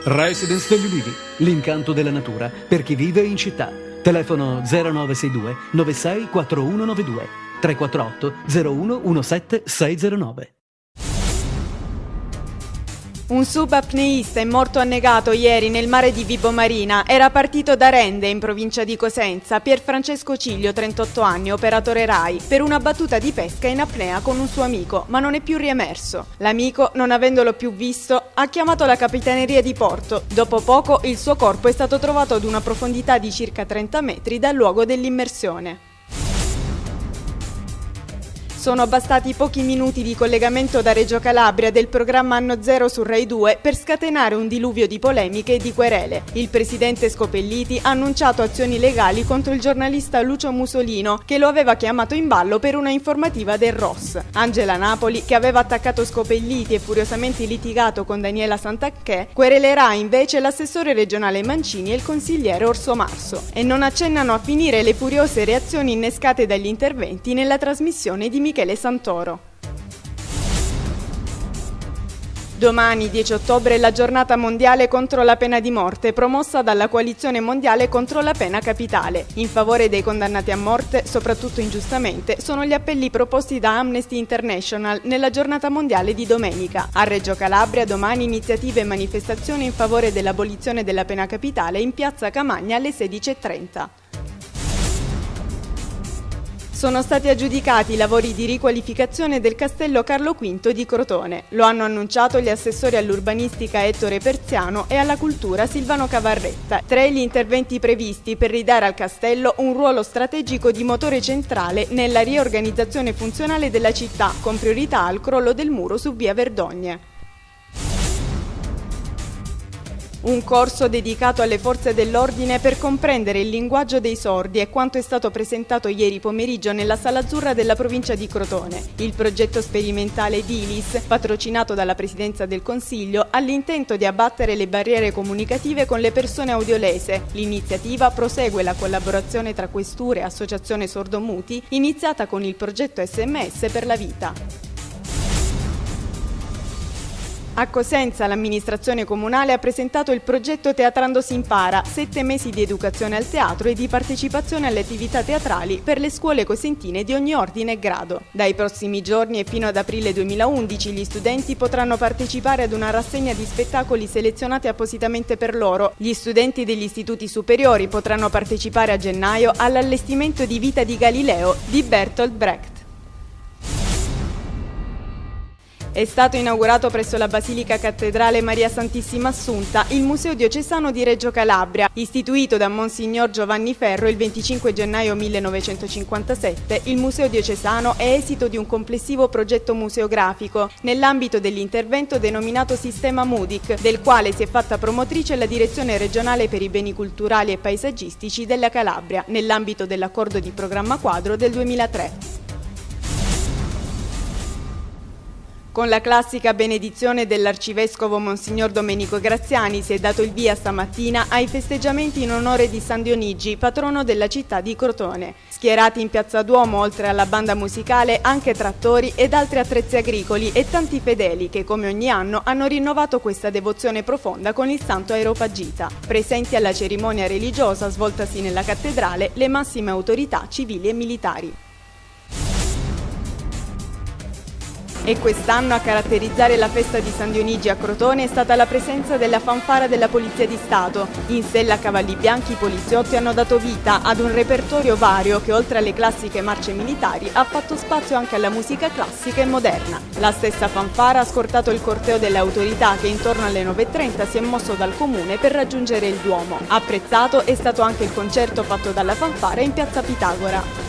Residence degli Ulivi, l'incanto della natura per chi vive in città. Telefono 0962 96 4192 348 01 17 609. Un subapneista è morto annegato ieri nel mare di Vibo Marina. Era partito da Rende, in provincia di Cosenza, Pierfrancesco Ciglio, 38 anni, operatore RAI, per una battuta di pesca in apnea con un suo amico, ma non è più riemerso. L'amico, non avendolo più visto, ha chiamato la capitaneria di porto. Dopo poco il suo corpo è stato trovato ad una profondità di circa 30 metri dal luogo dell'immersione. Sono bastati pochi minuti di collegamento da Reggio Calabria del programma Anno Zero su Rai 2 per scatenare un diluvio di polemiche e di querele. Il presidente Scopelliti ha annunciato azioni legali contro il giornalista Lucio Musolino, che lo aveva chiamato in ballo per una informativa del ROS. Angela Napoli, che aveva attaccato Scopelliti e furiosamente litigato con Daniela Santanchè, querelerà invece l'assessore regionale Mancini e il consigliere Orso Marso. E non accennano a finire le furiose reazioni innescate dagli interventi nella trasmissione di Michele Santoro. Domani, 10 ottobre, è la giornata mondiale contro la pena di morte, promossa dalla Coalizione Mondiale contro la Pena Capitale. In favore dei condannati a morte, soprattutto ingiustamente, sono gli appelli proposti da Amnesty International nella giornata mondiale di domenica. A Reggio Calabria, domani, iniziative e manifestazioni in favore dell'abolizione della pena capitale in piazza Camagna alle 16:30. Sono stati aggiudicati i lavori di riqualificazione del Castello Carlo V di Crotone. Lo hanno annunciato gli assessori all'urbanistica Ettore Perziano e alla cultura Silvano Cavarretta. Tra gli interventi previsti per ridare al castello un ruolo strategico di motore centrale nella riorganizzazione funzionale della città, con priorità al crollo del muro su via Verdogne. Un corso dedicato alle forze dell'ordine per comprendere il linguaggio dei sordi è quanto è stato presentato ieri pomeriggio nella Sala Azzurra della provincia di Crotone. Il progetto sperimentale DILIS, patrocinato dalla Presidenza del Consiglio, ha l'intento di abbattere le barriere comunicative con le persone audiolese. L'iniziativa prosegue la collaborazione tra questure e associazione sordomuti, iniziata con il progetto SMS per la vita. A Cosenza l'amministrazione comunale ha presentato il progetto Teatrando si impara, 7 mesi di educazione al teatro e di partecipazione alle attività teatrali per le scuole cosentine di ogni ordine e grado. Dai prossimi giorni e fino ad aprile 2011 gli studenti potranno partecipare ad una rassegna di spettacoli selezionati appositamente per loro. Gli studenti degli istituti superiori potranno partecipare a gennaio all'allestimento di Vita di Galileo di Bertolt Brecht. È stato inaugurato presso la Basilica Cattedrale Maria Santissima Assunta il Museo Diocesano di Reggio Calabria. Istituito da Monsignor Giovanni Ferro il 25 gennaio 1957, il Museo Diocesano è esito di un complessivo progetto museografico nell'ambito dell'intervento denominato Sistema MUDIC, del quale si è fatta promotrice la Direzione Regionale per i Beni Culturali e Paesaggistici della Calabria, nell'ambito dell'accordo di programma quadro del 2003. Con la classica benedizione dell'arcivescovo Monsignor Domenico Graziani si è dato il via stamattina ai festeggiamenti in onore di San Dionigi, patrono della città di Crotone. Schierati in piazza Duomo, oltre alla banda musicale, anche trattori ed altri attrezzi agricoli e tanti fedeli che, come ogni anno, hanno rinnovato questa devozione profonda con il santo Areopagita. Presenti alla cerimonia religiosa svoltasi nella cattedrale le massime autorità civili e militari. E quest'anno a caratterizzare la festa di San Dionigi a Crotone è stata la presenza della fanfara della Polizia di Stato. In sella a cavalli bianchi i poliziotti hanno dato vita ad un repertorio vario che oltre alle classiche marce militari ha fatto spazio anche alla musica classica e moderna. La stessa fanfara ha scortato il corteo delle autorità che intorno alle 9:30 si è mosso dal comune per raggiungere il Duomo. Apprezzato è stato anche il concerto fatto dalla fanfara in piazza Pitagora.